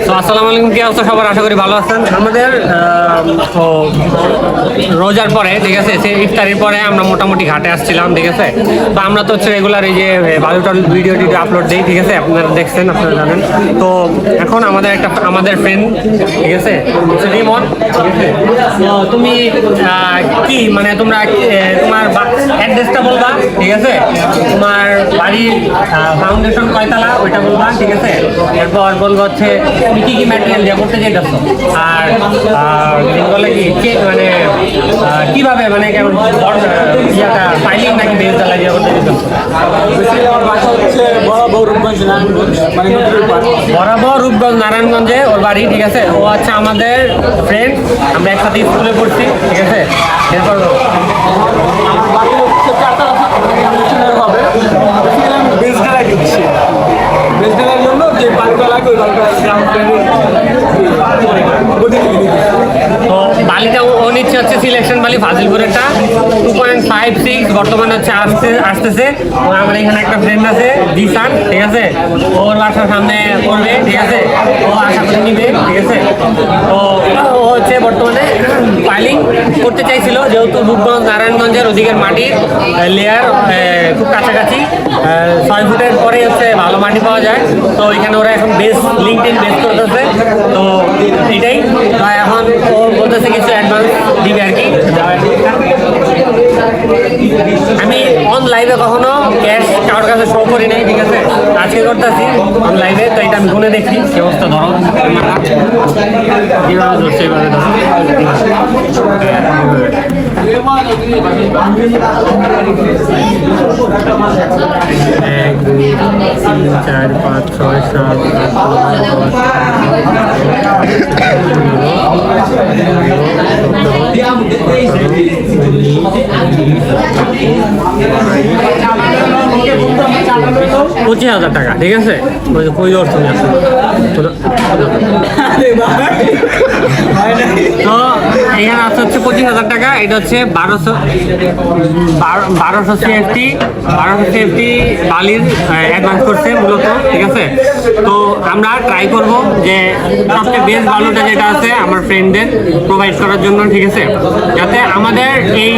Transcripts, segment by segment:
তো আসসালামু আলাইকুম, কি অবস্থা সবার? আশা করি ভালো আছেন। আমাদের তো রোজার পরে, ঠিক আছে, সে ইফতারির পরে আমরা মোটামুটি ঘাটে আসছিলাম, ঠিক আছে। তো আমরা তো হচ্ছে রেগুলার এই যে বালুটাল ভিডিও আপলোড দিই, ঠিক আছে, আপনারা দেখছেন, আপনারা জানেন। তো এখন আমাদের ফ্রেন্ড, ঠিক আছে, রিমন, ঠিক আছে। তো তুমি কি মানে তোমার অ্যাড্রেসটা বলবা, ঠিক আছে, তোমার বাড়ির ফাউন্ডেশন কয়তলা ওইটা বলবা, ঠিক আছে। এরপর বলবো হচ্ছে তুমি কি কি ম্যাটেরিয়াল দিয়ে করতে চাইতেছো, আর বলে কি মানে কিভাবে মানে কেমন ইয়াটা ফাইলিং নাকি বেস জ্বালা দিয়ে করতে চাইতেছো? বরাবর রূপগঞ্জ নারায়ণগঞ্জে ওর বাড়ি, ঠিক আছে। ও আচ্ছা আমাদের ফ্রেন্ড, আমরা একসাথে স্কুলে পড়ছি, ঠিক আছে। এরপর জন্য যে বালুটা লাগবে তো বালিটা ও নিচ্ছে হচ্ছে সিলেকশন বালি ফাজিলপুরেরটা 2.56 বর্তমানে হচ্ছে আসতেছে। আমার এখানে একটা ফ্রেন্ড আছে জিসান, ঠিক আছে, ওর বাসার সামনে পড়বে, ঠিক আছে, ও আশা করে নিবে, ঠিক আছে। তো ও হচ্ছে বর্তমানে ফাইলিং করতে চাইছিল, যেহেতু রূপগঞ্জ নারায়ণগঞ্জের ওদিকের মাটির লেয়ার খুব কাছাকাছি 6 ফুটের পরে হচ্ছে ভালো মাটি পাওয়া যায়। তো এখানে ওরা এখন লিঙ্কডইন বেস করতেছে। তো এটাই এখন ও বলতেছে কিছু অ্যাডভান্স দিবে আর কি। আমি অন লাইভে কখনো ক্যাশ কারোর কাছে শো করি নাই, ঠিক আছে, আজকে করতেছি অন লাইভে। তো এটা আমি গুনে দেখি কি অবস্থা। ধরো কীভাবে ধরছে, এইভাবে ধরো, 1 2 3 4 5 6 7 25,000 টাকা, ঠিক আছে। কই অর্থ তো এখানে আছে হচ্ছে 25,000 টাকা। এটা হচ্ছে 1200 সিএফটি বালির অ্যাডভান্স করছে মূলত, ঠিক আছে। তো আমরা ট্রাই করব যে সবচেয়ে বেস্ট বালুটা যেটা আছে আমার ফ্রেন্ডদের প্রোভাইড করার জন্য, ঠিক আছে, যাতে আমাদের এই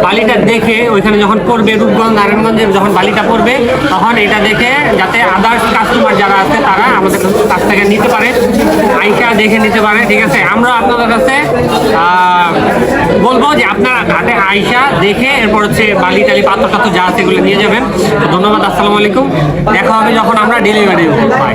বালিটা দেখে ওইখানে যখন পড়বে, রূপগঞ্জ নারায়ণগঞ্জে যখন বালিটা পড়বে, তখন এটা দেখে যাতে আদার্স কাস্টমার যারা আছে তারা আমাদের কাছ থেকে নিতে পারে, আইসা দেখে নিতে পারে, ঠিক আছে। আমরা আপনাদের কাছে বলবো যে আপনারা ঘাটে আইসা দেখে এরপর হচ্ছে বালি টালি পাথর টাথর যা আছে এগুলো নিয়ে যাবেন। তো ধন্যবাদ, আসসালামু আলাইকুম। দেখা হবে যখন আমরা ডেলিভারি পাই।